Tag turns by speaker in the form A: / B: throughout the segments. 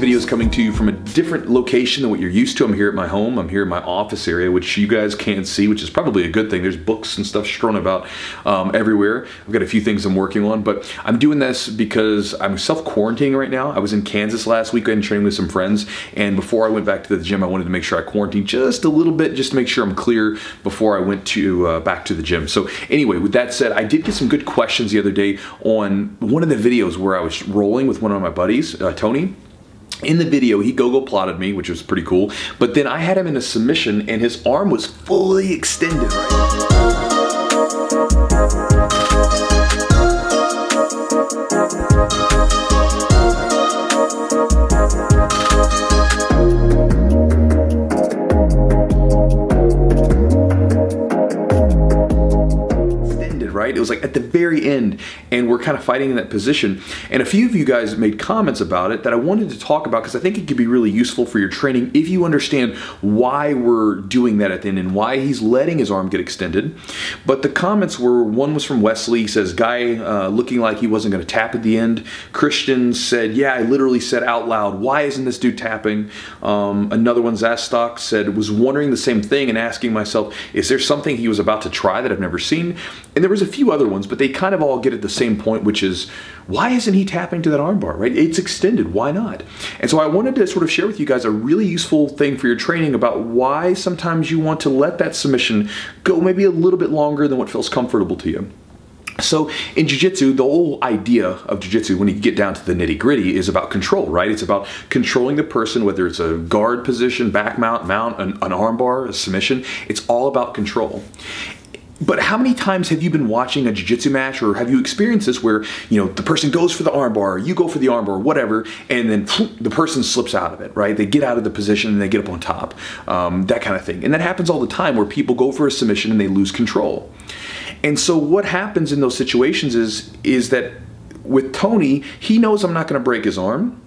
A: video is coming to you from a different location than what you're used to. I'm here at my home. I'm here in my office area, which you guys can't see, which is probably a good thing. There's books and stuff strewn about everywhere. I've got a few things I'm working on, but I'm doing this because I'm self-quarantining right now. I was in Kansas last week and training with some friends, and before I went back to the gym, I wanted to make sure I quarantined just a little bit, just to make sure I'm clear before I went to back to the gym. So anyway, with that said, I did get some good questions the other day on one of the videos where I was rolling with one of my buddies, Tony. In the video, he go-go plotted me, which was pretty cool, but then I had him in a submission and his arm was fully extended, right? It was like at the very end, and we're kind of fighting in that position. And a few of you guys made comments about it that I wanted to talk about because I think it could be really useful for your training if you understand why we're doing that at the end and why he's letting his arm get extended. But the comments were, one was from Wesley, he says, guy looking like he wasn't going to tap at the end. Christian said, yeah, I literally said out loud, why isn't this dude tapping? Another one, Zastock, said, was wondering the same thing and asking myself, is there something he was about to try that I've never seen? And there was a few other ones, but they kind of all get at the same point, which is, why isn't he tapping to that armbar, right? It's extended, why not? And so I wanted to sort of share with you guys a really useful thing for your training about why sometimes you want to let that submission go maybe a little bit longer than what feels comfortable to you. So in Jiu-Jitsu, the whole idea of Jiu-Jitsu, when you get down to the nitty-gritty, is about control, right? It's about controlling the person, whether it's a guard position, back mount, an armbar, a submission. It's all about control. But how many times have you been watching a jiu-jitsu match, or have you experienced this where, you know, the person goes for the armbar, you go for the armbar, whatever, and then the person slips out of it, right? They get out of the position and they get up on top, that kind of thing. And that happens all the time where people go for a submission and they lose control. And so what happens in those situations is that with Tony, he knows I'm not going to break his arm,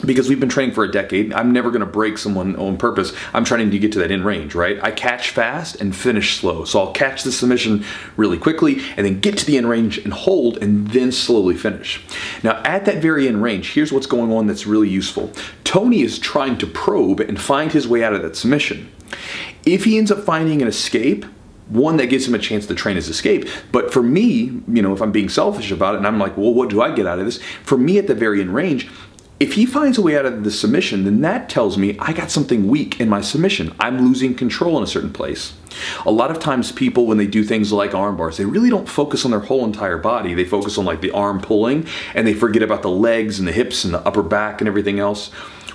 A: because we've been training for a decade. I'm never going to break someone on purpose. I'm trying to get to that in range, right? I catch fast and finish slow. So I'll catch the submission really quickly and then get to the end range and hold and then slowly finish. Now at that very end range, here's what's going on that's really useful. Tony is trying to probe and find his way out of that submission. If he ends up finding an escape, one, that gives him a chance to train his escape. But for me, you know, if I'm being selfish about it and I'm like, well, what do I get out of this? For me at the very end range, if he finds a way out of the submission, then that tells me I got something weak in my submission. I'm losing control in a certain place. A lot of times people, when they do things like arm bars, they really don't focus on their whole entire body. They focus on like the arm pulling, and they forget about the legs and the hips and the upper back and everything else.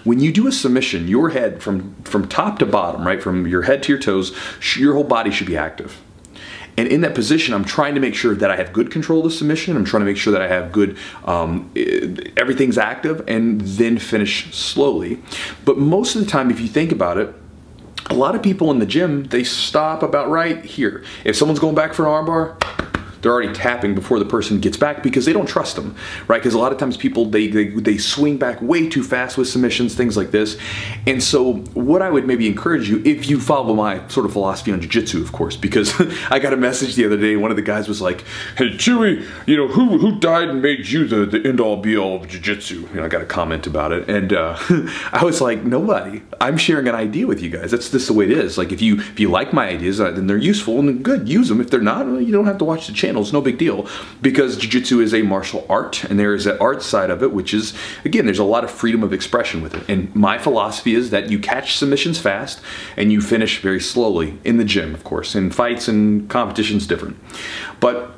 A: When you do a submission, your head from top to bottom, right, from your head to your toes, your whole body should be active. And in that position, I'm trying to make sure that I have good control of the submission. I'm trying to make sure that I have good, everything's active, and then finish slowly. But most of the time, if you think about it, a lot of people in the gym, they stop about right here. If someone's going back for an armbar, they're already tapping before the person gets back because they don't trust them, right? Because a lot of times people, they swing back way too fast with submissions, things like this. And so what I would maybe encourage you, if you follow my sort of philosophy on Jiu-Jitsu, of course, because I got a message the other day, one of the guys was like, hey, Chewy, you know, who died and made you the end-all be-all of Jiu-Jitsu? You know, I got a comment about it. And I was like, nobody. I'm sharing an idea with you guys. That's just the way it is. Like, if you like my ideas, then they're useful, and good, use them. If they're not, well, you don't have to watch the channel. It's no big deal, because Jiu-Jitsu is a martial art, and there is that art side of it, which is, again, there's a lot of freedom of expression with it. And my philosophy is that you catch submissions fast and you finish very slowly in the gym, of course. In fights and competitions, different. But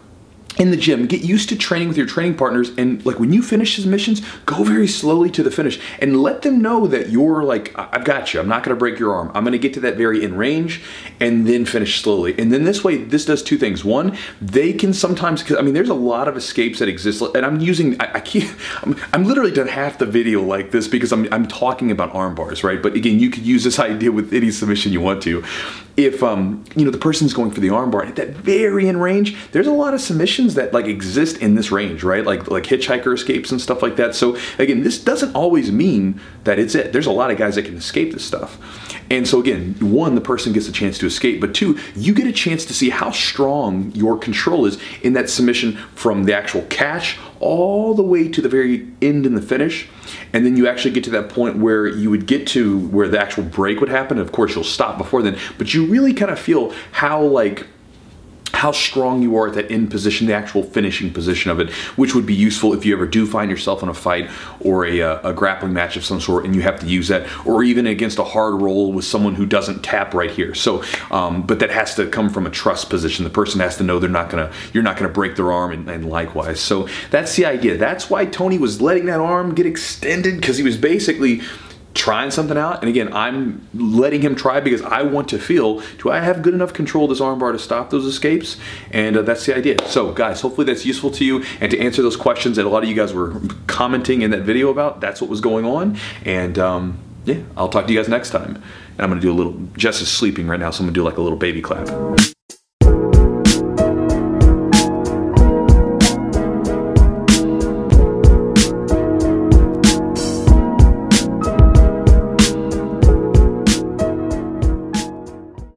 A: in the gym, get used to training with your training partners, and like when you finish submissions, go very slowly to the finish and let them know that you're like, I've got you. I'm not going to break your arm. I'm going to get to that very end range and then finish slowly. And then this way, this does two things. One, they can sometimes, because I mean, there's a lot of escapes that exist, and I'm using, I'm literally done half the video like this because I'm talking about arm bars, right? But again, you could use this idea with any submission you want to. If you know, the person's going for the armbar at that very end range, there's a lot of submissions that like exist in this range, right? Like hitchhiker escapes and stuff like that. So again, this doesn't always mean that it's it. There's a lot of guys that can escape this stuff. And so again, one, the person gets a chance to escape, but two, you get a chance to see how strong your control is in that submission from the actual catch all the way to the very end in the finish, and then you actually get to that point where you would get to where the actual break would happen. Of course, you'll stop before then, but you really kind of feel how strong you are at that end position, the actual finishing position of it, which would be useful if you ever do find yourself in a fight or a grappling match of some sort and you have to use that, or even against a hard roll with someone who doesn't tap right here. So, but that has to come from a trust position. The person has to know you're not gonna break their arm, and likewise. So that's the idea. That's why Tony was letting that arm get extended, because he was basically trying something out. And again, I'm letting him try because I want to feel, do I have good enough control of this armbar to stop those escapes? And that's the idea. So guys, hopefully that's useful to you, and to answer those questions that a lot of you guys were commenting in that video about. That's what was going on. And yeah, I'll talk to you guys next time. And I'm gonna do a little, Jess is sleeping right now, so I'm gonna do like a little baby clap.